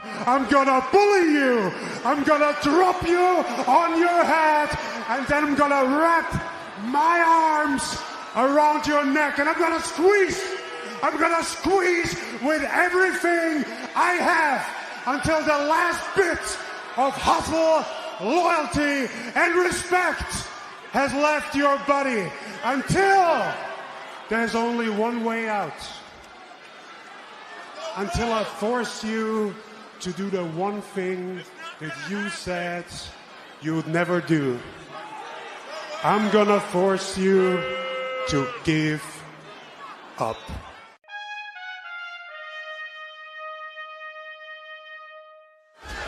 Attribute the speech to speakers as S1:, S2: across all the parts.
S1: I'm gonna bully you. I'm gonna drop you on your head, and then I'm gonna wrap my arms around your neck, and I'm gonna squeeze. I'm gonna squeeze with everything I have until the last bit of hustle, loyalty, and respect has left your body. Until there's only one way out. Until I force you to do the one thing that you said you'd never do. I'm gonna force you to give up.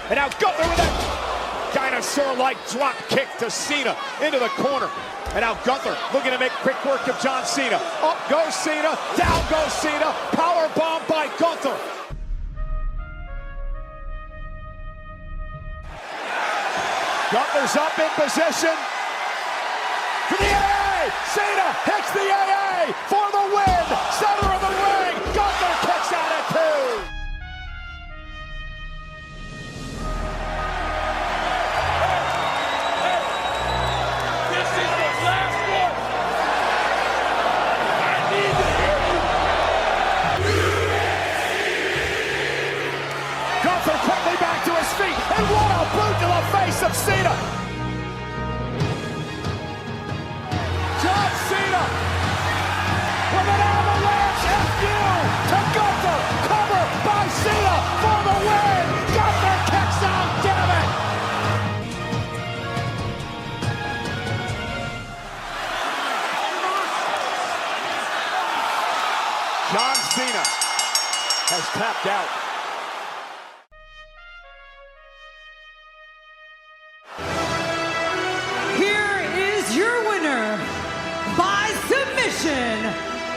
S2: And now Gunther with a dinosaur-like drop kick to Cena into the corner. And now Gunther looking to make quick work of John Cena. Up goes Cena, down goes Cena, power bomb by Gunther. Gunther's up in position for the AA. Cena hits the AA for the win. Center of the ring. Gunther kicks out at 2.
S3: This is the last one. I need it.
S2: Gunther quickly back to his feet, and what a boot to the face of Cena! John Cena with an avalanche FU to Gunther, cover by Cena for the win! Gunther kicks out, damn it! John Cena has tapped out.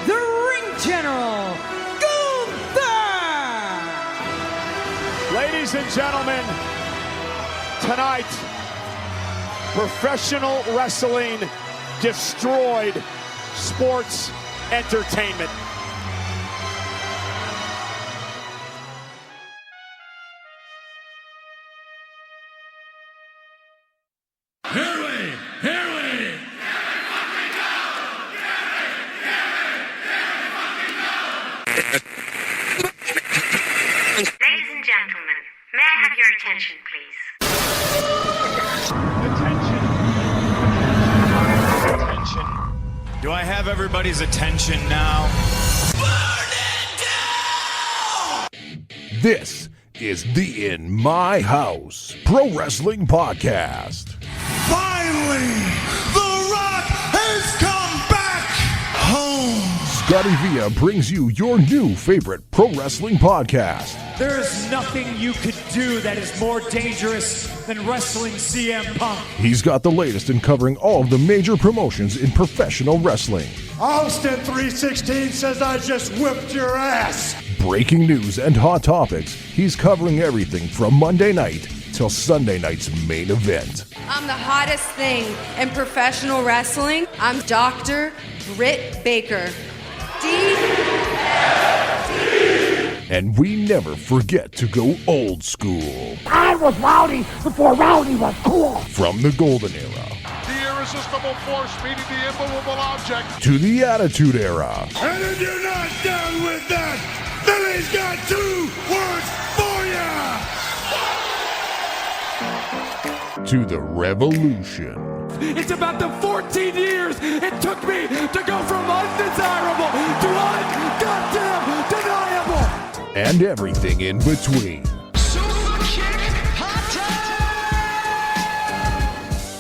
S4: The Ring General, Gunther!
S2: Ladies and gentlemen, tonight, professional wrestling destroyed sports entertainment.
S5: Ladies and gentlemen, may I have your attention, please?
S6: Attention. Do I have everybody's attention now? Burn it down!
S7: This is the In My House Pro Wrestling Podcast.
S8: Finally, The Rock has come back home.
S7: Scotty Villa brings you your new favorite pro wrestling podcast.
S9: There is nothing you could do that is more dangerous than wrestling CM Punk.
S7: He's got the latest in covering all of the major promotions in professional wrestling.
S1: Austin 316 says I just whipped your ass.
S7: Breaking news and hot topics, he's covering everything from Monday night till Sunday night's main event.
S10: I'm the hottest thing in professional wrestling. I'm Dr. Britt Baker.
S7: And we never forget to go old school.
S11: I was rowdy before rowdy was cool.
S7: From the golden era.
S12: The irresistible force meeting the immovable object.
S7: To the attitude era.
S8: And if you're not down with that, then he's got 2 words for you.
S7: To the revolution.
S9: It's about the 14 years it took me to go from undesirable to un-goddamn deniable.
S7: And everything in between.
S3: Super kick, hot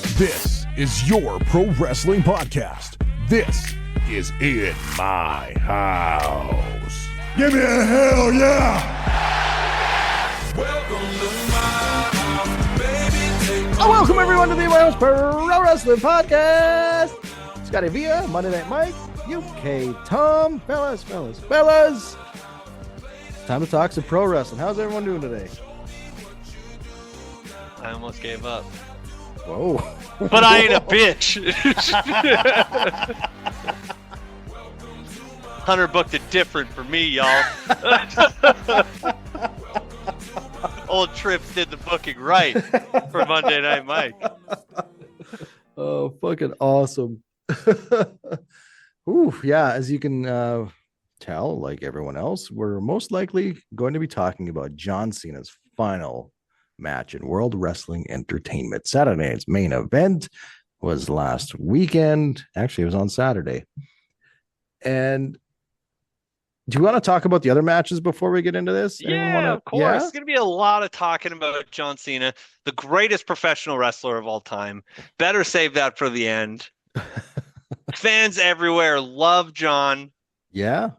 S3: tag!
S7: This is your pro wrestling podcast. This is In My House.
S8: Give me a hell yeah.
S3: Welcome to my house, baby.
S13: Welcome everyone to the In My House Pro Wrestling Podcast. Scotty Villa, Monday Night Mike, UK Tom, fellas. Time to talk some pro wrestling. How's everyone doing today?
S14: I almost gave up.
S13: Whoa.
S14: But I ain't a bitch. Hunter booked it different for me, y'all. Old Trips did the booking right for Monday Night Mike.
S13: Oh, fucking awesome. Ooh, yeah, as you can tell, like everyone else, we're most likely going to be talking about John Cena's final match in World Wrestling Entertainment. Saturday night's main event was last weekend. Actually, it was on Saturday. And do you want to talk about the other matches before we get into this?
S14: Yeah, of course. It's going to be a lot of talking about John Cena, the greatest professional wrestler of all time. Better save that for the end. Fans everywhere love John.
S13: Yeah.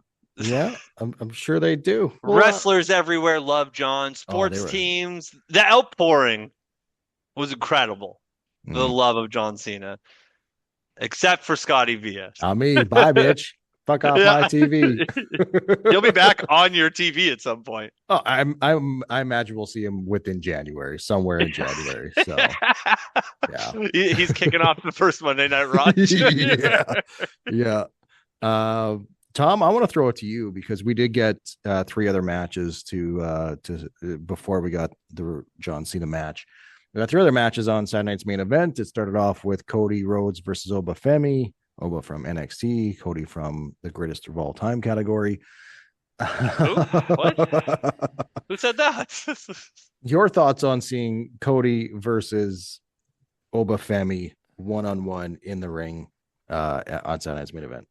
S13: I'm sure they do.
S14: Wrestlers everywhere love John. Sports teams. The outpouring was incredible. The love of John Cena. Except for Scotty Villa.
S13: I mean, bye, bitch. Fuck off my TV.
S14: He'll be back on your TV at some point.
S13: Oh, I imagine we'll see him within January, somewhere in January. So, yeah,
S14: he's kicking off the first Monday Night Raw.
S13: yeah. Tom, I want to throw it to you because we did get 3 other matches to before we got the John Cena match. We got 3 other matches on Saturday night's main event. It started off with Cody Rhodes versus Oba Femi. Oba from NXT, Cody from the greatest of all time category.
S14: Who? What? Who said that?
S13: Your thoughts on seeing Cody versus Oba Femi 1-on-1 in the ring on Saturday night's main event?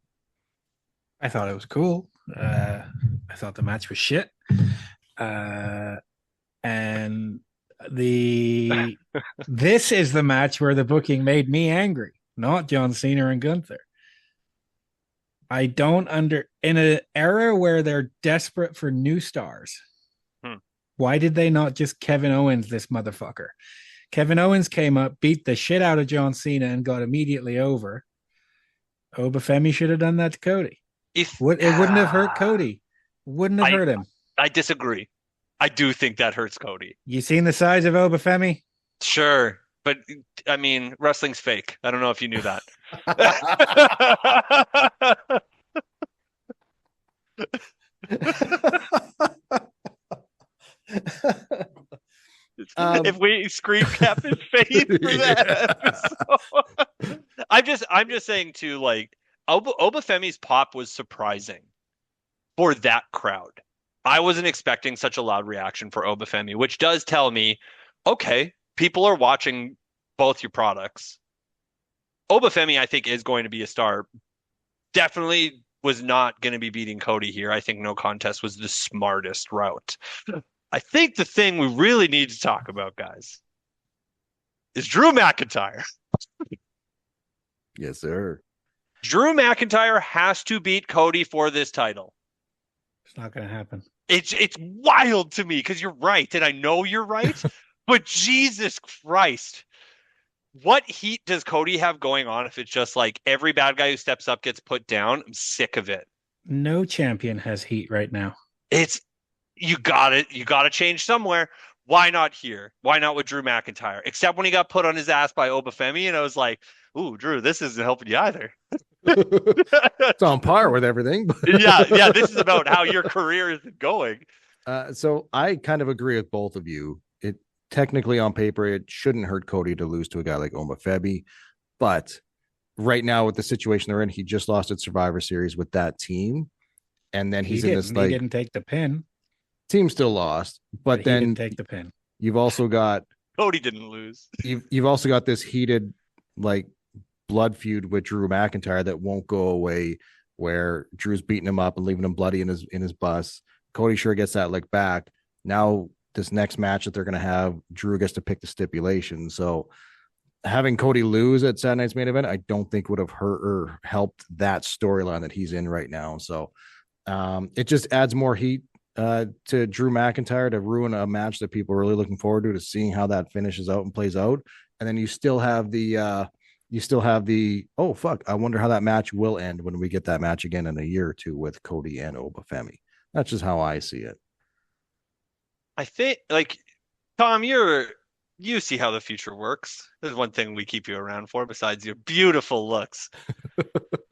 S15: I thought it was cool. I thought the match was shit. And this is the match where the booking made me angry, not John Cena and Gunther. I don't in an era where they're desperate for new stars. Why did they not just Kevin Owens this motherfucker? Kevin Owens came up, beat the shit out of John Cena and got immediately over. Oba Femi should have done that to Cody. It wouldn't have hurt Cody. Wouldn't have hurt him.
S14: I disagree. I do think that hurts Cody.
S15: You seen the size of Oba Femi?
S14: Sure. But, I mean, wrestling's fake. I don't know if you knew that. If we screen cap his face for that episode. I'm just saying, too, like, Oba Femi's pop was surprising for that crowd. I wasn't expecting such a loud reaction for Oba Femi, which does tell me, okay, people are watching both your products. Oba Femi, I think, is going to be a star. Definitely was not going to be beating Cody here. I think no contest was the smartest route. I think the thing we really need to talk about, guys, is Drew McIntyre.
S13: Yes, sir.
S14: Drew McIntyre has to beat Cody for this title.
S15: It's not going to happen.
S14: It's wild to me because you're right, and I know you're right, but Jesus Christ. What heat does Cody have going on if it's just like every bad guy who steps up gets put down? I'm sick of it.
S15: No champion has heat right now.
S14: You got to change somewhere. Why not here? Why not with Drew McIntyre? Except when he got put on his ass by Oba Femi, and I was like, ooh, Drew, this isn't helping you either.
S13: It's on par with everything.
S14: yeah, this is about how your career is going.
S13: So I kind of agree with both of you. It technically on paper, it shouldn't hurt Cody to lose to a guy like Oba Femi, but right now with the situation they're in, he just lost at Survivor Series with that team, and then he
S15: didn't take the pin.
S13: Team still lost, but then
S15: he didn't take the pin.
S13: You've also got
S14: Cody didn't lose.
S13: You've also got this heated like blood feud with Drew McIntyre that won't go away, where Drew's beating him up and leaving him bloody in his bus. Cody sure gets that lick back. Now this next match that they're going to have, Drew gets to pick the stipulation. So having Cody lose at Saturday night's main event, I don't think would have hurt or helped that storyline that he's in right now. So it just adds more heat to Drew McIntyre to ruin a match that people are really looking forward to seeing how that finishes out and plays out. And then you still have the oh fuck, I wonder how that match will end when we get that match again in a year or two with Cody and Oba Femi. That's just how I see it.
S14: I think, like, Tom, you see how the future works. There's one thing we keep you around for besides your beautiful looks.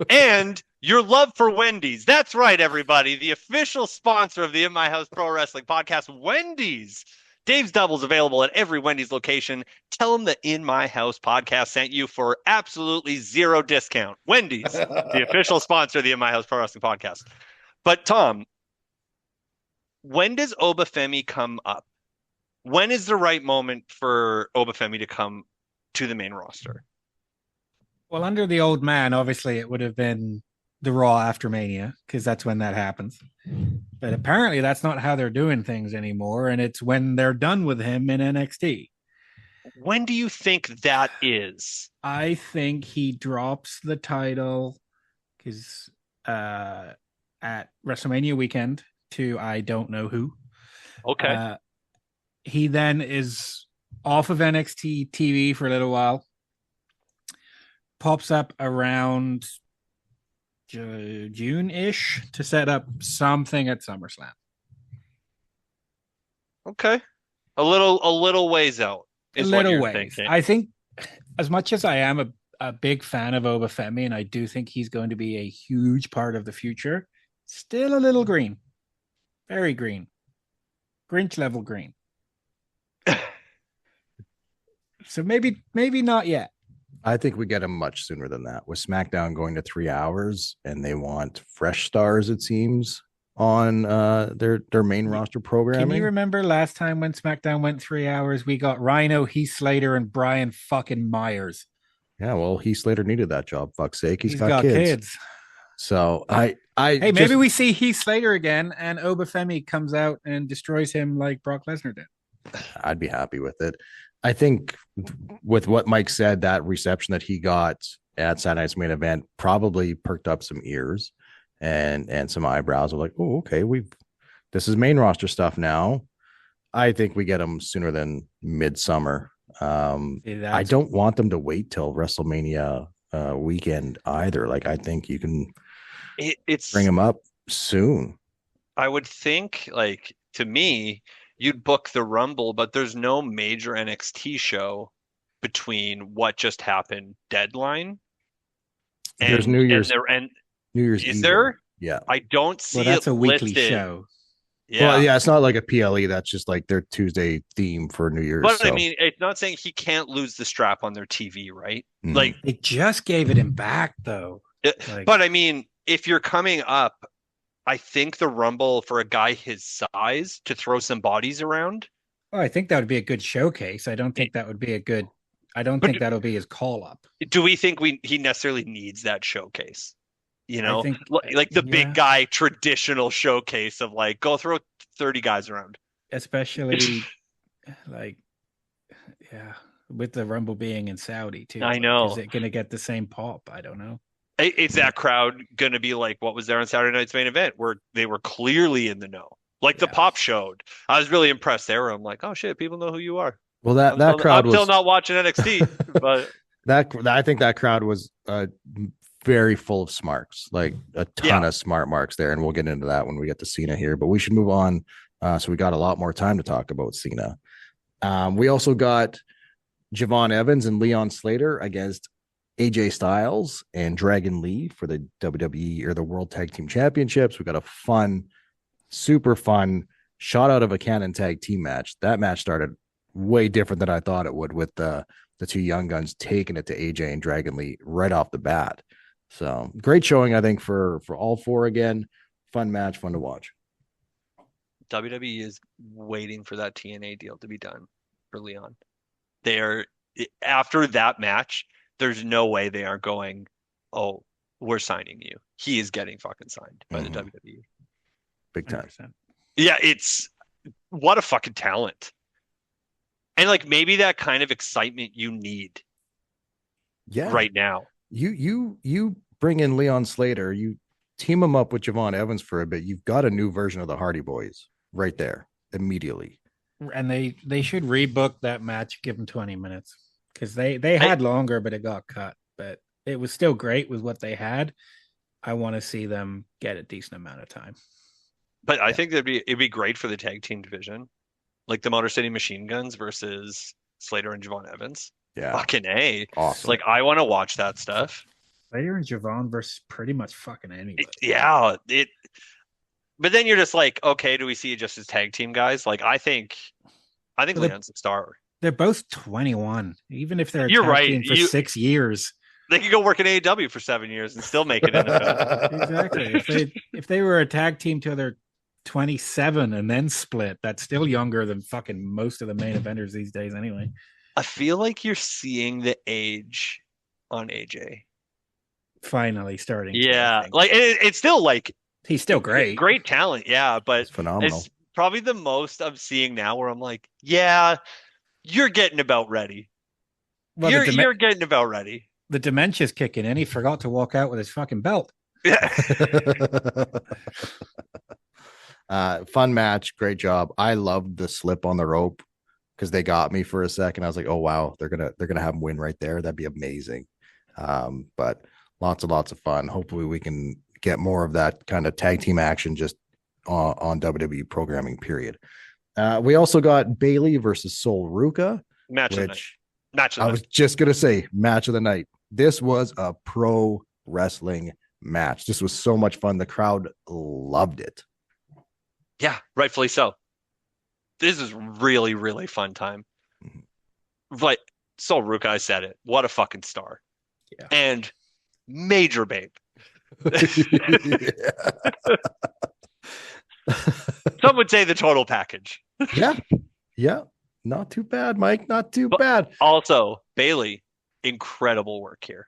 S14: And your love for Wendy's. That's right, everybody. The official sponsor of the In My House Pro Wrestling podcast, Wendy's. Dave's Doubles available at every Wendy's location. Tell them the In My House podcast sent you for absolutely zero discount. Wendy's, the official sponsor of the In My House Pro Wrestling podcast. But Tom, when does Obafemi come up? When is the right moment for Obafemi to come to the main roster?
S15: Well, under the old man, obviously it would have been the Raw after Mania, because that's when that happens. But apparently that's not how they're doing things anymore, and it's when they're done with him in NXT.
S14: When do you think that is?
S15: I think he drops the title because at WrestleMania weekend to I don't know who.
S14: Okay.
S15: He then is off of NXT TV for a little while. Pops up around June-ish to set up something at SummerSlam.
S14: Okay. A little ways out.
S15: A little ways. Thinking. I think as much as I am a big fan of Obafemi, and I do think he's going to be a huge part of the future, still a little green. Very green. Grinch level green. So maybe not yet.
S13: I think we get him much sooner than that. With SmackDown going to 3 hours, and they want fresh stars, it seems, on their main roster programming.
S15: Can you remember last time when SmackDown went 3 hours? We got Rhino, Heath Slater, and Brian fucking Myers.
S13: Yeah, well, Heath Slater needed that job. Fuck's sake, he's got kids. So
S15: hey, maybe we see Heath Slater again, and Obafemi comes out and destroys him like Brock Lesnar did.
S13: I'd be happy with it. I think with what Mike said, that reception that he got at Saturday Night's Main Event probably perked up some ears and some eyebrows of like, oh, okay, this is main roster stuff now. I think we get him sooner than midsummer. I don't want them to wait till WrestleMania weekend either. Like, I think you can bring him up soon.
S14: I would think, like, to me, you'd book the Rumble, but there's no major NXT show between what just happened deadline.
S13: There's New Year's.
S14: New Year's is Eve. There?
S13: Yeah.
S14: I don't see
S15: that's
S14: it
S15: a weekly
S14: listed.
S15: Show.
S14: Yeah.
S13: Well, yeah, it's not like a PLE. That's just like their Tuesday theme for New Year's.
S14: But I mean, it's not saying he can't lose the strap on their TV, right?
S13: Mm.
S14: Like,
S15: they just gave it him back, though.
S14: But I mean, if you're coming up, I think the Rumble for a guy his size to throw some bodies around.
S15: Oh, I think that would be a good showcase. I don't think that would be a good. I don't think that'll be his call up.
S14: Do we think he necessarily needs that showcase? You know,
S15: think,
S14: like the big guy traditional showcase of like, go throw 30 guys around.
S15: Especially with the Rumble being in Saudi too.
S14: I know.
S15: Is it going to get the same pop? I don't know.
S14: Is that crowd going to be like what was there on Saturday Night's Main Event where they were clearly in the know? Like the pop showed. I was really impressed there. I'm like, oh shit, people know who you are.
S13: Well, that crowd
S14: I'm still not watching NXT, but
S13: I think that crowd was very full of smarts, like a ton of smart marks there. And we'll get into that when we get to Cena here, but we should move on. So we got a lot more time to talk about Cena. We also got Javon Evans and Leon Slater against AJ Styles and Dragon Lee for the WWE or the World Tag Team Championships. We got a super fun shot out of a cannon tag team match. That match started way different than I thought it would, with the two young guns taking it to AJ and Dragon Lee right off the bat. So great showing, I think, for all four again. Fun match, fun to watch.
S14: WWE is waiting for that TNA deal to be done for Leon. They're after that match. There's no way they are going, oh, we're signing you. He is getting fucking signed by the WWE.
S13: Big time.
S15: 100%.
S14: Yeah, it's what a fucking talent. And like maybe that kind of excitement you need right now.
S13: You bring in Leon Slater, you team him up with Javon Evans for a bit. You've got a new version of the Hardy Boys right there immediately.
S15: And they should rebook that match, give them 20 minutes. Because they had longer, but it got cut. But it was still great with what they had. I want to see them get a decent amount of time.
S14: But I think it'd be great for the tag team division, like the Motor City Machine Guns versus Slater and Javon Evans.
S13: Yeah,
S14: fucking A,
S13: awesome.
S14: Like I want to watch that stuff.
S15: Slater and Javon versus pretty much fucking anybody.
S14: But then you're just like, okay, do we see it just as tag team guys? Like I think I think
S15: Well,
S14: Leon's a star.
S15: They're both 21. Even if they're a
S14: You're
S15: tag
S14: right.
S15: team for 6 years.
S14: They could go work in AEW for 7 years and still make it in the
S15: Exactly. If they were a tag team till they're 27 and then split, that's still younger than fucking most of the main eventers these days anyway.
S14: I feel like you're seeing the age on AJ.
S15: Finally starting.
S14: Yeah. Like it's still like
S15: he's still great.
S14: Great talent, yeah, but
S13: it's phenomenal.
S14: It's probably the most I'm seeing now where I'm like, yeah, you're getting about ready.
S15: Well,
S14: you're getting about ready.
S15: The dementia's kicking in. He forgot to walk out with his fucking belt.
S14: Yeah.
S13: Fun match, great job. I loved the slip on the rope because they got me for a second. I was like, oh wow, they're gonna have him win right there. That'd be amazing. But lots of fun. Hopefully we can get more of that kind of tag team action just on WWE programming, period. We also got Bailey versus Sol Ruka, I was just gonna say match of the night. This was a pro wrestling match. This was so much fun. The crowd loved it.
S14: Yeah, rightfully so. This is really, really fun time. But Sol Ruka, I said it. What a fucking star.
S15: Yeah.
S14: And major babe. Some would say the total package.
S13: Yeah. Not too bad, Mike. Not too bad.
S14: Also, Bailey, incredible work here.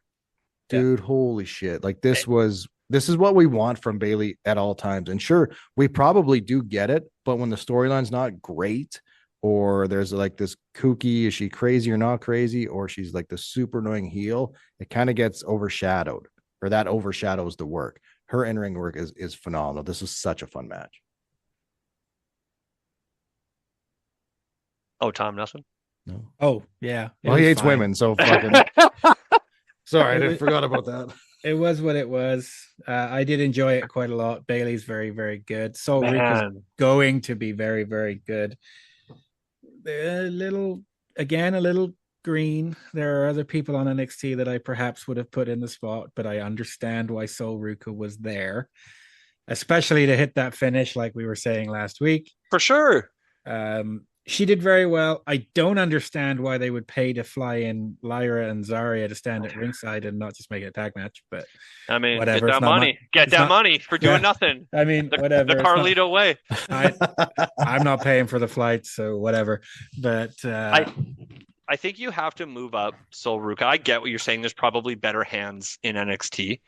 S13: Dude, holy shit. Like this is what we want from Bailey at all times. And sure, we probably do get it, but when the storyline's not great, or there's like this kooky, is she crazy or not crazy, or she's like the super annoying heel, it kind of gets overshadowed, or that overshadows the work. Her in-ring work is phenomenal. This was such a fun match.
S14: Oh, Tom, nothing?
S13: No.
S15: Oh, yeah.
S13: Well, he hates women, so fucking sorry, I forgot about that.
S15: It was what it was. I did enjoy it quite a lot. Bailey's very, very good. Sol Ruka's going to be very, very good. A little green. There are other people on NXT that I perhaps would have put in the spot, but I understand why Sol Ruka was there, especially to hit that finish, like we were saying last week.
S14: For sure.
S15: She did very well. I don't understand why they would pay to fly in Lyra and Zarya to stand at ringside and not just make it a tag match. But
S14: I mean,
S15: whatever.
S14: Get that money. Get that money for doing nothing.
S15: I mean, whatever.
S14: The Carlito way.
S15: I'm not paying for the flight, so whatever. But
S14: I think you have to move up Sol Ruka. I get what you're saying. There's probably better hands in NXT,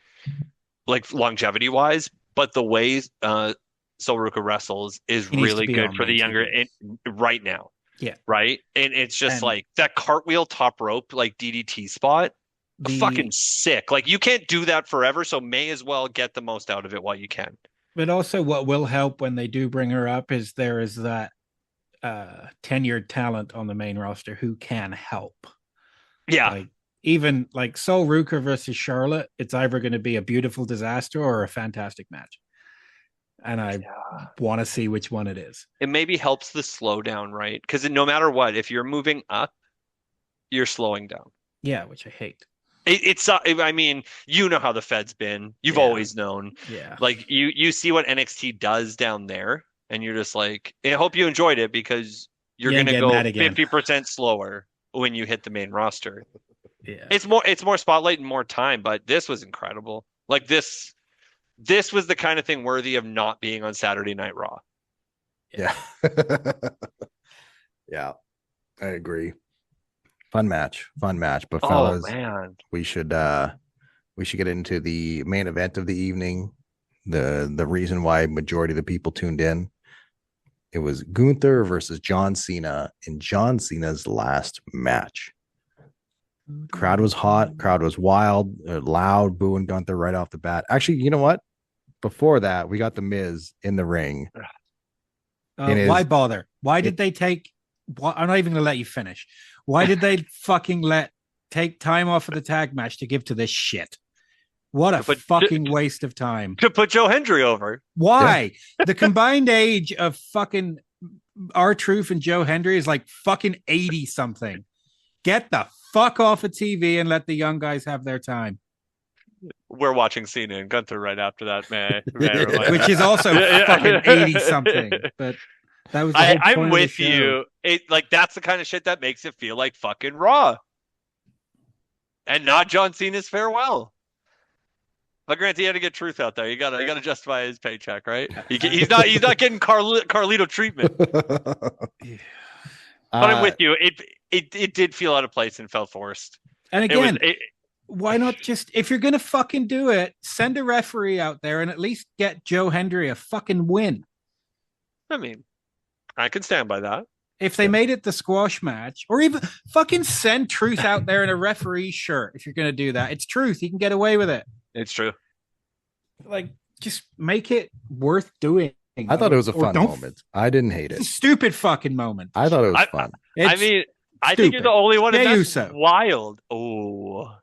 S14: like longevity wise, but the way Sol Ruka wrestles is really good for the younger right now.
S15: Yeah.
S14: Right. And it's just like that cartwheel top rope, like DDT spot. Fucking sick. Like you can't do that forever. So may as well get the most out of it while you can.
S15: But also what will help when they do bring her up is there is that tenured talent on the main roster who can help.
S14: Yeah.
S15: Like, even like Sol Ruka versus Charlotte, it's either going to be a beautiful disaster or a fantastic match. And I want to see which one it is.
S14: It maybe helps the slowdown, right? Because no matter what, if you're moving up, you're slowing down.
S15: Yeah, which I hate.
S14: I mean, you know how the Fed's been. You've always known.
S15: Yeah.
S14: Like you see what NXT does down there, and you're just like, I hope you enjoyed it because you're going to go 50% slower when you hit the main roster.
S15: Yeah.
S14: It's more spotlight and more time, but this was incredible. Like this was the kind of thing worthy of not being on Saturday Night Raw.
S13: Yeah. Yeah, I agree. Fun match. But fellas,
S14: man,
S13: we should get into the main event of the evening. The reason why majority of the people tuned in. It was Gunther versus John Cena in John Cena's last match. Crowd was hot. Crowd was wild, loud, booing Gunther right off the bat. Actually, you know what? Before that, we got the Miz in the ring.
S15: Why bother? Why did they take? I'm not even going to let you finish. Why did they fucking take time off of the tag match to give to this shit? What a fucking waste of time.
S14: To put Joe Hendry over.
S15: Why? Yeah. The combined age of fucking R-Truth and Joe Hendry is like fucking 80 something. Get the fuck off of TV and let the young guys have their time.
S14: We're watching Cena and Gunther right after that, man.
S15: Which is also fucking 80 something. But That was the whole point
S14: I'm
S15: of the
S14: with
S15: show.
S14: you. It like that's the kind of shit that makes it feel like fucking Raw, and not John Cena's farewell. But granted, he had to get truth out there. You gotta justify his paycheck, right? He's not getting Carlito treatment. But I'm with you. It did feel out of place and felt forced.
S15: And again, why not just, if you're gonna fucking do it, send a referee out there and at least get Joe Hendry a fucking win.
S14: I mean, I can stand by that.
S15: If they made it the squash match, or even fucking send Truth out there in a referee shirt, if you're gonna do that, it's Truth. He can get away with it.
S14: It's true.
S15: Like, just make it worth doing.
S13: I thought it was a fun moment. I didn't hate it.
S15: It's a stupid fucking moment.
S13: I thought it was fun.
S14: I mean, I think you're the only one in that's
S15: Uso.
S14: wild. Oh,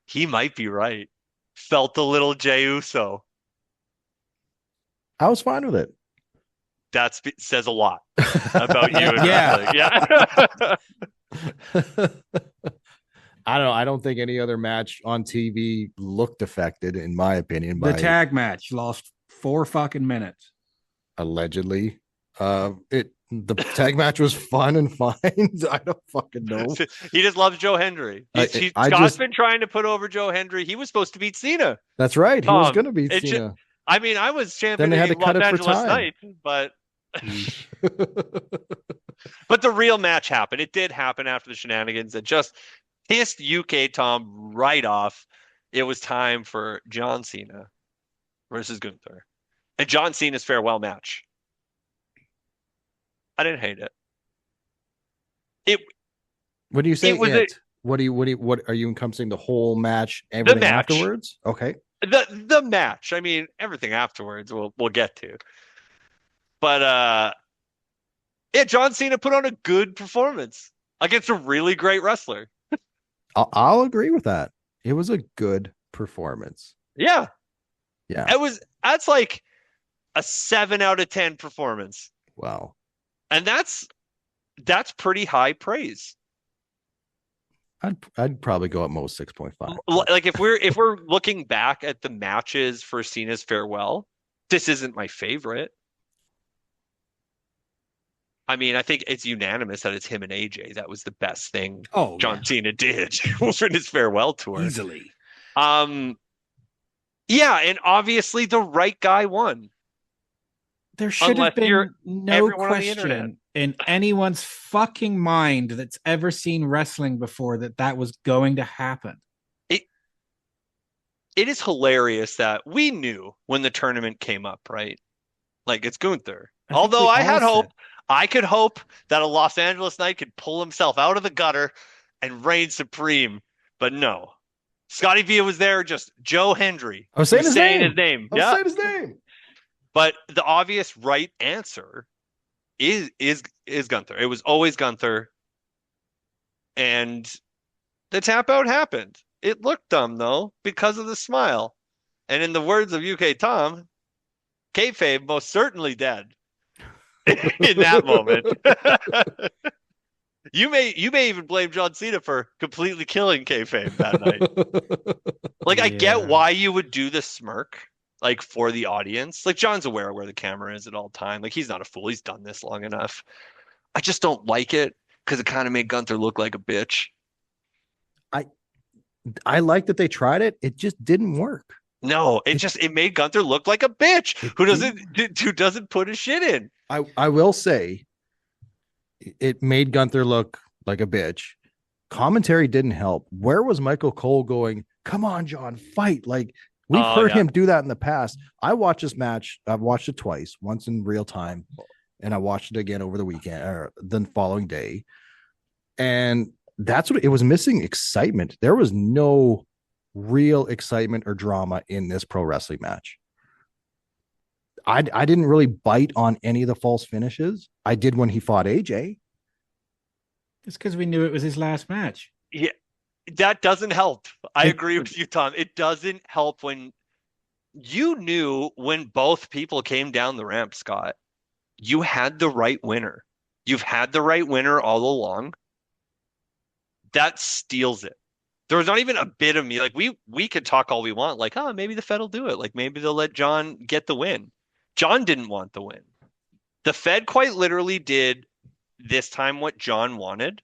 S14: he might be right. Felt a little Jey Uso.
S13: I was fine with it.
S14: That says a lot about you.
S15: Yeah.
S13: I don't know. I don't think any other match on TV looked affected, in my opinion.
S15: The tag match lost 4 fucking minutes.
S13: Allegedly. The tag match was fun and fine. I don't fucking know.
S14: He just loves Joe Hendry. Scott's been trying to put over Joe Hendry. He was supposed to beat Cena.
S13: That's right. He was going to beat Cena.
S14: I mean, I was champion
S13: then they had to cut
S14: Los
S13: it for
S14: Angeles
S13: time.
S14: Night, but but the real match happened. It did happen after the shenanigans that just pissed UK Tom right off. It was time for John Cena versus Gunther. And John Cena's farewell match. I didn't hate it.
S13: What do you say?
S14: What
S13: What are you encompassing the whole match? Everything
S14: match.
S13: Afterwards? Okay.
S14: The match. I mean, everything afterwards we'll get to. But yeah, John Cena put on a good performance against a really great wrestler.
S13: I'll agree with that. It was a good performance.
S14: Yeah.
S13: Yeah.
S14: That's like a 7 out of 10 performance.
S13: Wow.
S14: And that's pretty high praise.
S13: I'd probably go at most 6.5.
S14: Like if we're looking back at the matches for Cena's farewell, this isn't my favorite. I mean, I think it's unanimous that it's him and AJ. That was the best thing John Cena did for his farewell tour.
S15: Easily.
S14: Yeah, and obviously the right guy won.
S15: There should have been no
S14: everyone on the internet.
S15: question in anyone's fucking mind that's ever seen wrestling before that was going to happen.
S14: It is hilarious that we knew when the tournament came up, right? Like, it's Gunther. Although I had hope. I could hope that a Los Angeles Knight could pull himself out of the gutter and reign supreme. But no. Scotty Villa was there, just Joe Hendry.
S13: I was saying his name.
S14: Yeah.
S13: I was saying his name.
S14: But the obvious right answer is Gunther. It was always Gunther. And the tap out happened. It looked dumb, though, because of the smile. And in the words of UK Tom, kayfabe most certainly dead in that moment. You may even blame John Cena for completely killing kayfabe that night. Like, I get why you would do the smirk, like, for the audience. Like, John's aware of where the camera is at all time. Like, he's not a fool. He's done this long enough. I just don't like it because it kind of made Gunther look like a bitch.
S13: I like that they tried it. It just didn't work.
S14: No, it made Gunther look like a bitch who doesn't put his shit in.
S13: I will say it made Gunther look like a bitch. Commentary didn't help. Where was Michael Cole going, come on, John, fight? Like, we've heard him do that in the past. I watched this match. I've watched it twice, once in real time, and I watched it again over the weekend or the following day. And that's what it was missing, excitement. There was no real excitement or drama in this pro wrestling match. I didn't really bite on any of the false finishes. I did when he fought AJ.
S15: It's because we knew it was his last match.
S14: Yeah, that doesn't help. I agree with you, Tom. It doesn't help when you knew when both people came down the ramp, Scott. You had the right winner. You've had the right winner all along. That steals it. There was not even a bit of me. Like, we could talk all we want. Like, maybe the Fed will do it. Like, maybe they'll let John get the win. John didn't want the win. The Fed quite literally did this time what John wanted.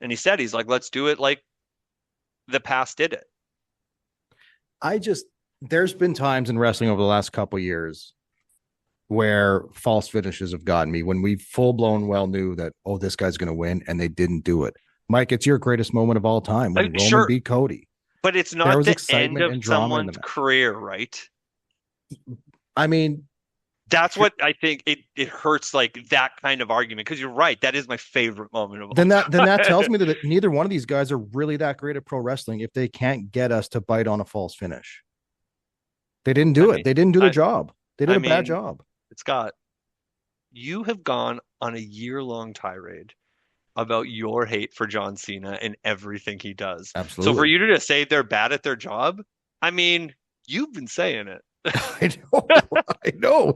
S14: And he said, he's like, let's do it like the past did it.
S13: There's been times in wrestling over the last couple years where false finishes have gotten me when we full blown well knew that, oh, this guy's going to win, and they didn't do it. Mike, it's your greatest moment of all time when Roman beat Cody.
S14: But it's not the end of someone's career, right?
S13: I mean,
S14: that's what I think it hurts, like that kind of argument, because you're right. That is my favorite moment of all
S13: then that tells me that neither one of these guys are really that great at pro wrestling if they can't get us to bite on a false finish. They didn't do it. They didn't do the job. They did a bad job.
S14: Scott, you have gone on a year-long tirade about your hate for John Cena and everything he does.
S13: Absolutely.
S14: So for you to say they're bad at their job, I mean, you've been saying it.
S13: I know.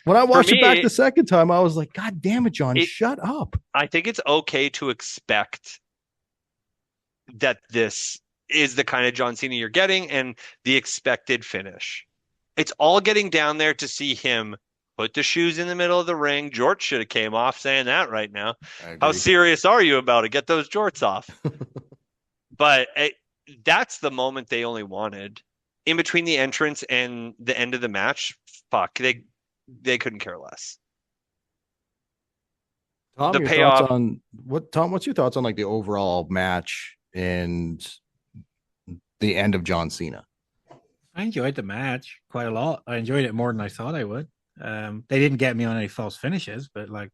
S13: When I watched it back the second time, I was like, God damn it, John, shut up.
S14: I think it's okay to expect that this is the kind of John Cena you're getting and the expected finish. It's all getting down there to see him put the shoes in the middle of the ring. Jorts should have came off saying that right now. How serious are you about it? Get those jorts off. But that's the moment they only wanted. In between the entrance and the end of the match, fuck, they couldn't care less.
S13: Tom, your thoughts on Tom, what's your thoughts on like the overall match and the end of John Cena?
S15: I enjoyed the match quite a lot. I enjoyed it more than I thought I would. They didn't get me on any false finishes, but like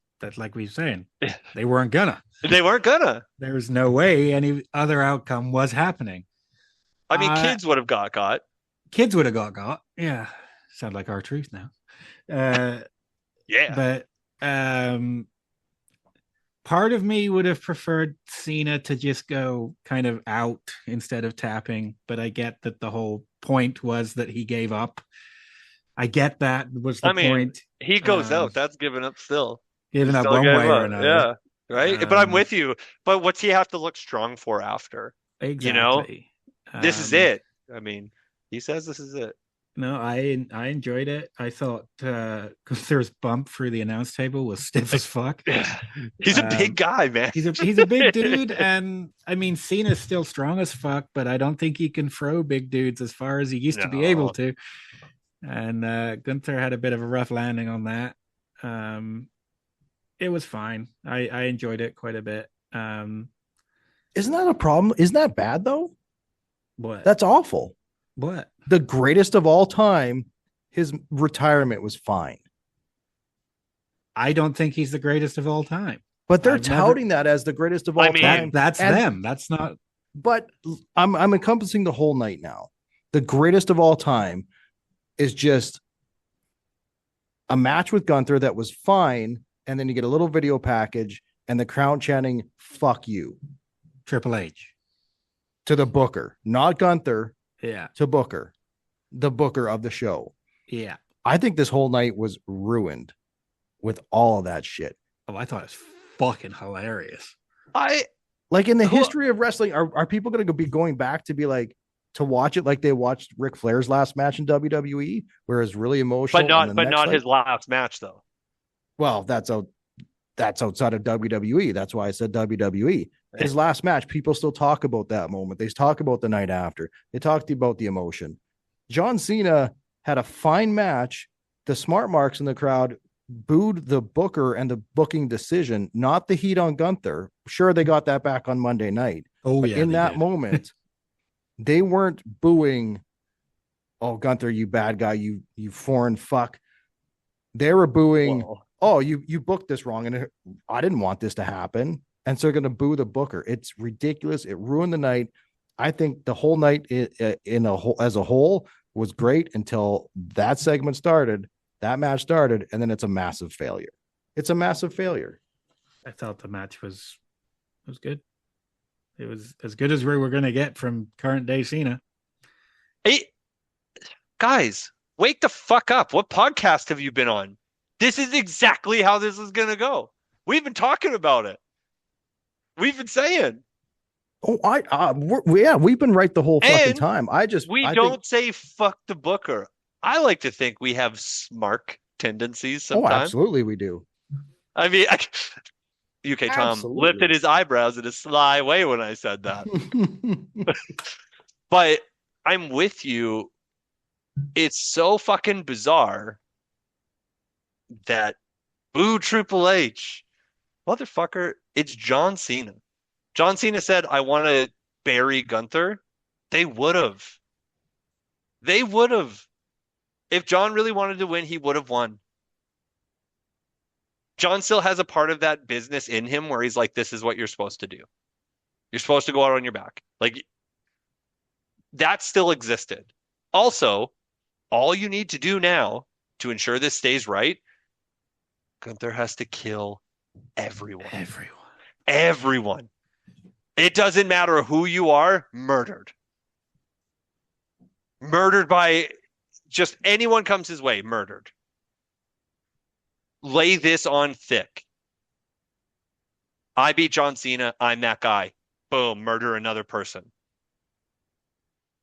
S15: we were saying, they weren't gonna.
S14: They weren't gonna.
S15: There was no way any other outcome was happening.
S14: I mean, kids would have got.
S15: Kids would have got. Yeah. Sound like our truth now.
S14: Yeah.
S15: But part of me would have preferred Cena to just go kind of out instead of tapping, but I get that the whole point was that he gave up. I get that was the point.
S14: He goes out. That's giving up still.
S15: Giving up one way or another.
S14: Yeah. Right. But I'm with you. But what's he have to look strong for after?
S15: Exactly.
S14: You know, this is it. I mean, he says this is it.
S15: No, I enjoyed it. I thought Gunther's bump through the announce table was stiff as fuck.
S14: He's a big guy, man.
S15: He's a big dude, and I mean Cena's still strong as fuck, but I don't think he can throw big dudes as far as he used to be able to. And Gunther had a bit of a rough landing on that. It was fine. I enjoyed it quite a bit.
S13: Isn't that a problem? Isn't that bad though?
S15: What?
S13: That's awful.
S15: What?
S13: The greatest of all time, his retirement was fine.
S15: I don't think he's the greatest of all time.
S13: But they're touting that as the greatest of all time.
S15: That's them. That's not.
S13: But I'm encompassing the whole night now. The greatest of all time is just a match with Gunther that was fine, and then you get a little video package and the crowd chanting "fuck you,"
S15: Triple H
S13: to the booker, not Gunther.
S15: Yeah,
S13: to Booker, the booker of the show.
S15: Yeah,
S13: I think this whole night was ruined with all of that shit.
S15: Oh, I thought it was fucking hilarious.
S13: Like in the history of wrestling, are people going to be going back to be like to watch it like they watched Ric Flair's last match in WWE, where it's really emotional,
S14: but not his last match though.
S13: Well, that's outside of WWE. That's why I said WWE. His last match, people still talk about that moment. They talk about the night after. They talked about the emotion. John Cena had a fine match. The smart marks in the crowd booed the booker and the booking decision, not the heat on Gunther. Sure, they got that back on Monday night.
S15: Oh,
S13: but
S15: yeah.
S13: In that moment, they weren't booing, "Oh, Gunther, you bad guy, you foreign fuck." They were booing, "Whoa. Oh, you booked this wrong, and I didn't want this to happen." And so they're going to boo the booker. It's ridiculous. It ruined the night. I think the whole night as a whole was great until that segment started, that match started, and then it's a massive failure. It's a massive failure.
S15: I thought the match was good. It was as good as we were going to get from current day Cena.
S14: Hey, guys, wake the fuck up. What podcast have you been on? This is exactly how this is going to go. We've been talking about it. We've been saying.
S13: Oh, we've been right the whole fucking time.
S14: We don't say fuck the booker. I like to think we have smark tendencies
S13: Oh,
S14: sometimes.
S13: absolutely, we do.
S14: I mean, UK Tom
S13: Absolutely.
S14: lifted his eyebrows in a sly way when I said that. But I'm with you. It's so fucking bizarre that boo Triple H. Motherfucker, it's John Cena. John Cena said, I want to bury Gunther. They would have. They would have. If John really wanted to win, he would have won. John still has a part of that business in him where he's like, this is what you're supposed to do. You're supposed to go out on your back. Like, that still existed. Also, all you need to do now to ensure this stays right, Gunther has to kill everyone. Everyone. It doesn't matter who you are, murdered. Murdered by just anyone comes his way, murdered. Lay this on thick. I beat John Cena. I'm that guy. Boom, murder another person.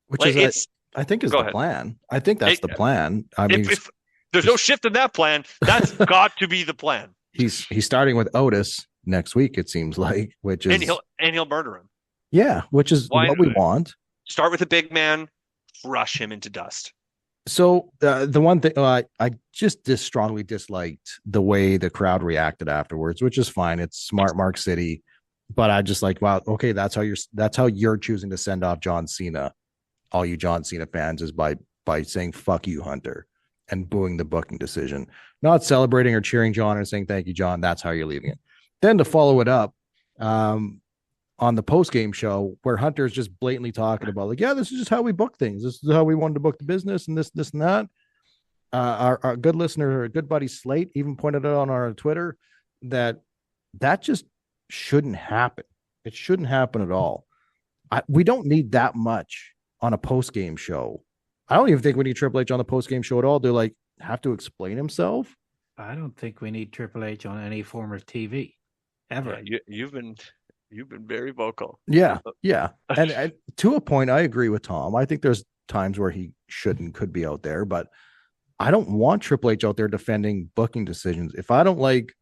S13: Which
S14: Like,
S13: is, I think, is
S14: go
S13: the
S14: ahead.
S13: plan. I think that's the plan. I mean,
S14: if there's no shift in that plan, that's got to be the plan.
S13: he's starting with Otis next week. It seems like, which is
S14: And he'll murder him.
S13: yeah, which is what we want.
S14: Start with a big man, crush him into dust.
S13: So the one thing I just strongly disliked the way the crowd reacted afterwards, which is fine. It's smart Mark City, but I just like, wow, okay, that's how you're choosing to send off John Cena. All you John Cena fans is by saying fuck you, Hunter, and booing the booking decision, not celebrating or cheering John and saying thank you, John. That's how you're leaving it. Then to follow it up, on the post-game show where Hunter's just blatantly talking about like, yeah, this is just how we book things. This is how we wanted to book the business and this and that. Our good listener, our good buddy Slate even pointed out on our Twitter that just shouldn't happen. It shouldn't happen at all. We don't need that much on a post-game show. I don't even think we need Triple H on the post-game show at all. They're like, have to explain himself.
S15: I don't think we need Triple H on any form of TV ever.
S14: Yeah, you've been very vocal.
S13: Yeah. And to a point, I agree with Tom. I think there's times where he could be out there, but I don't want Triple H out there defending booking decisions. If I don't like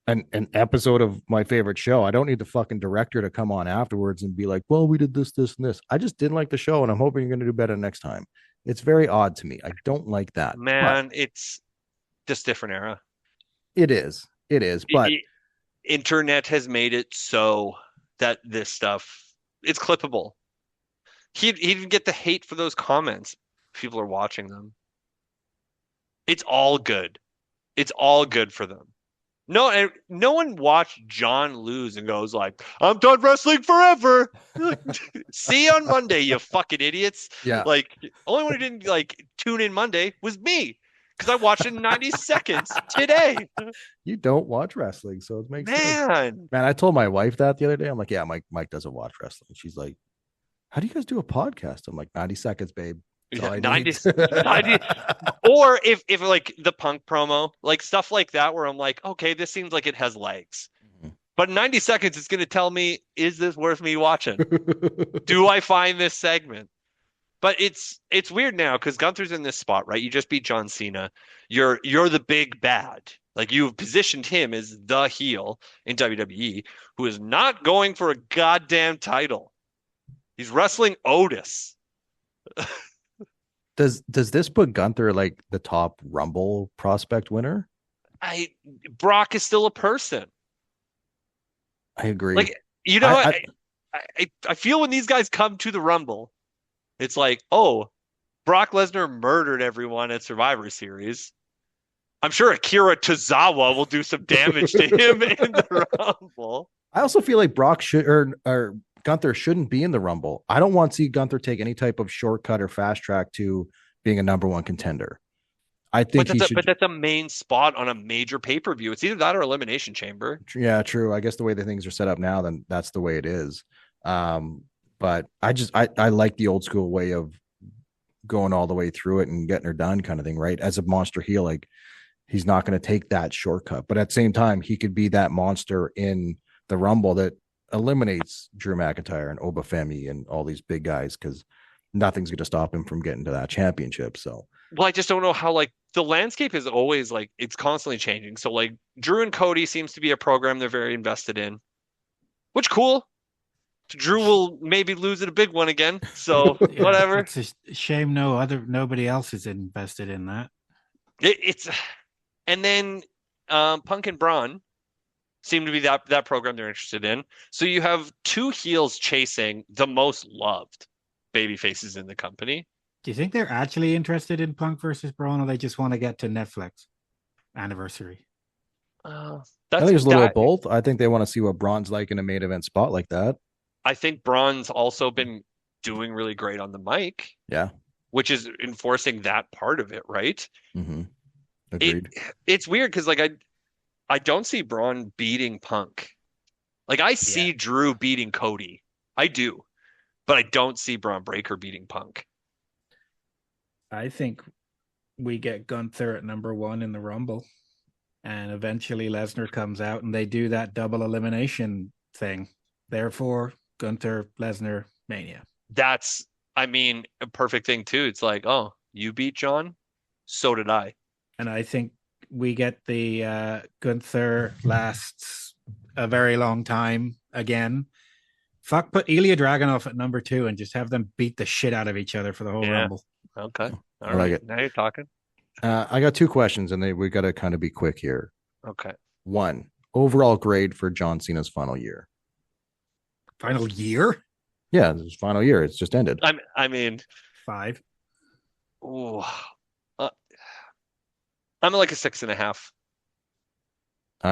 S13: an episode of my favorite show, I don't need the fucking director to come on afterwards and be like, well, we did this, and this. I just didn't like the show, and I'm hoping you're going to do better next time. It's very odd to me. I don't like that.
S14: Man, it's just different era.
S13: It is, but
S14: internet has made it so that this stuff, it's clippable. He'd even get the hate for those comments. People are watching them. It's all good. It's all good for them. No one watched John lose and goes like, I'm done wrestling forever. See you on Monday, you fucking idiots.
S13: Yeah.
S14: Like, only one who didn't like tune in Monday was me. Because I watched it in 90 seconds today.
S13: You don't watch wrestling, so it makes sense.
S14: Man,
S13: I told my wife that the other day. I'm like, yeah, Mike doesn't watch wrestling. She's like, how do you guys do a podcast? I'm like, 90 seconds, babe.
S14: Yeah, 90, or if like the Punk promo, like stuff like that, where I'm like, okay, this seems like it has legs. But in 90 seconds, it's going to tell me, is this worth me watching? Do I find this segment? But it's weird now because Gunther's in this spot, right? You just beat John Cena. You're the big bad. Like, you've positioned him as the heel in WWE, who is not going for a goddamn title. He's wrestling Otis.
S13: Does this put Gunther like the top Rumble prospect winner?
S14: Brock is still a person.
S13: I agree.
S14: Like, you know, I feel when these guys come to the Rumble, it's like, oh, Brock Lesnar murdered everyone at Survivor Series. I'm sure Akira Tozawa will do some damage to him in the Rumble.
S13: I also feel like Brock should or Gunther shouldn't be in the Rumble. I don't want to see Gunther take any type of shortcut or fast track to being a number one contender. I think
S14: but that's a main spot on a major pay-per-view. It's either that or Elimination Chamber.
S13: Yeah, true. I guess the way the things are set up now, then that's the way it is. But I like the old school way of going all the way through it and getting her done kind of thing, right? As a monster heel, like he's not going to take that shortcut, but at the same time, he could be that monster in the Rumble that eliminates Drew McIntyre and Obafemi and all these big guys because nothing's going to stop him from getting to that championship. So
S14: Well, I just don't know how, like, the landscape is always like, it's constantly changing. So like Drew and Cody seems to be a program they're very invested in, which cool. Drew will maybe lose it a big one again. So whatever.
S15: It's a shame nobody else is invested in that.
S14: And then Punk and Braun seem to be that program they're interested in. So you have two heels chasing the most loved baby faces in the company.
S15: Do you think they're actually interested in Punk versus Braun, or they just want to get to Netflix anniversary?
S13: I think there's a little of both. I think they want to see what Braun's like in a main event spot like that.
S14: I think Braun's also been doing really great on the mic.
S13: Yeah.
S14: Which is enforcing that part of it, right?
S13: Mm-hmm. Agreed.
S14: It's weird because like I don't see Braun beating Punk. Like I see Drew beating Cody. I do. But I don't see Braun Breaker beating Punk.
S15: I think we get Gunther at number 1 in the Rumble, and eventually Lesnar comes out and they do that double elimination thing. Therefore, Gunther, Lesnar, Mania.
S14: That's, I mean, a perfect thing too. It's like, oh, you beat John? So did I.
S15: And I think we get the Gunther lasts a very long time again. Fuck, put Ilya Dragunov at number 2 and just have them beat the shit out of each other for the whole Rumble.
S14: Okay. All
S13: I
S14: right.
S13: like it.
S14: Now you're talking.
S13: I got 2 questions, and we got to kind of be quick here.
S14: Okay.
S13: 1, overall grade for John Cena's final year.
S15: Final year?
S13: Yeah, it's his final year. It's just ended.
S14: I mean,
S15: 5.
S14: Ooh, I'm like a 6.5.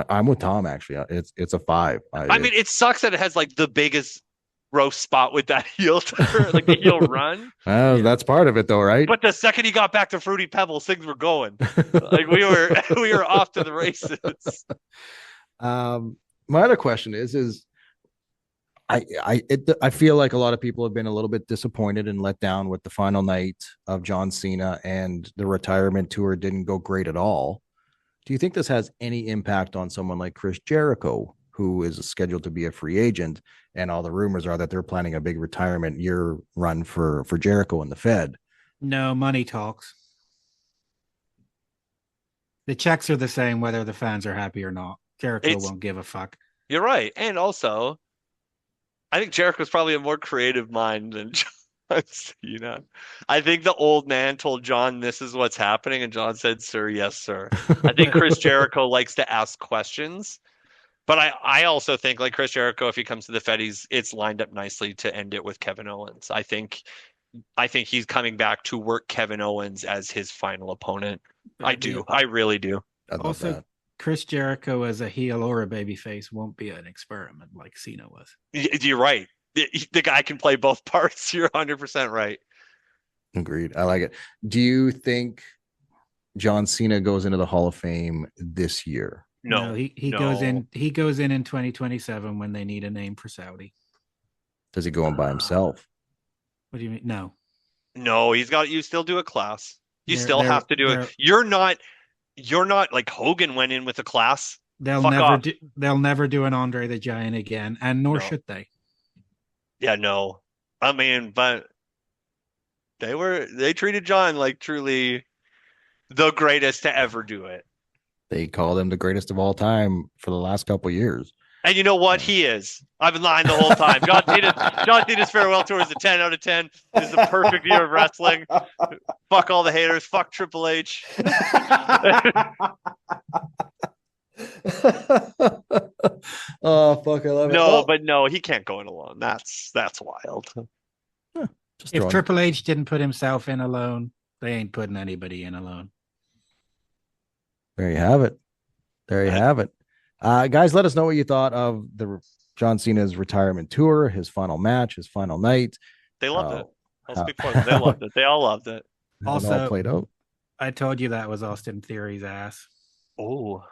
S13: I'm with Tom, actually. It's a 5.
S14: I mean, it sucks that it has like the biggest roast spot with that heel turn, like the heel run.
S13: That's part of it, though, right?
S14: But the second he got back to Fruity Pebbles, things were going. Like we were off to the races.
S13: My other question is I feel like a lot of people have been a little bit disappointed and let down with the final night of John Cena, and the retirement tour didn't go great at all. Do you think this has any impact on someone like Chris Jericho, who is scheduled to be a free agent, and all the rumors are that they're planning a big retirement year run for Jericho and the Fed?
S15: No, money talks. The checks are the same whether the fans are happy or not. Jericho won't give a fuck.
S14: You're right. And also, I think Jericho's probably a more creative mind than John Cena. I think the old man told John, this is what's happening. And John said, sir, yes, sir. I think Chris Jericho likes to ask questions. But I also think, like Chris Jericho, if he comes to the Fed, it's lined up nicely to end it with Kevin Owens. I think he's coming back to work Kevin Owens as his final opponent. I do. I really do.
S15: Also, Chris Jericho as a heel or a babyface won't be an experiment like Cena was.
S14: You're right. The guy can play both parts. You're 100% right.
S13: Agreed. I like it. Do you think John Cena goes into the Hall of Fame this year?
S15: No, he goes in 2027 when they need a name for Saudi.
S13: Does he go in by himself?
S15: What do you mean?
S14: No, you still do a class. You still have to do it. You're not like Hogan went in with a class.
S15: They'll never do an Andre the Giant again, and nor should they.
S14: Yeah, no. I mean, but they treated John like truly the greatest to ever do it.
S13: They called him the greatest of all time for the last couple of years.
S14: And you know what? He is. I've been lying the whole time. John Cena's farewell tour is a 10 out of 10. This is the perfect year of wrestling. Fuck all the haters. Fuck Triple H.
S13: Oh, fuck, I love it.
S14: No, but no, he can't go in alone. That's wild.
S15: If Triple H didn't put himself in alone, they ain't putting anybody in alone.
S13: There you have it. Guys, let us know what you thought of the John Cena's retirement tour, his final match, his final night.
S14: They loved it. I'll speak for them. They loved it. They all loved it.
S15: Also,
S13: all played out.
S15: I told you that was Austin Theory's ass.
S14: Oh,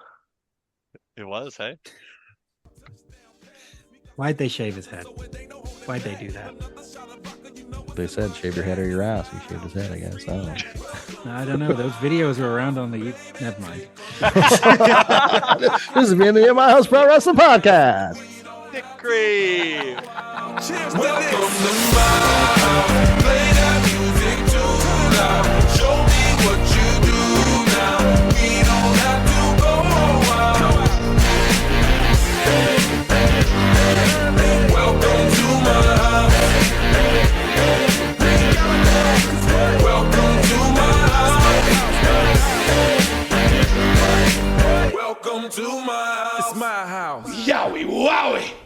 S14: it was, hey?
S15: Why'd they shave his head? Why'd they do that?
S13: They said shave your head or your ass. He shaved his head, I guess.
S15: I don't know. Those videos are around on the never mind.
S13: This is me and the In My House Pro Wrestling Podcast.
S14: Dick Cream.
S3: Welcome to my house. Play that music too loud. Show me what
S8: wowie!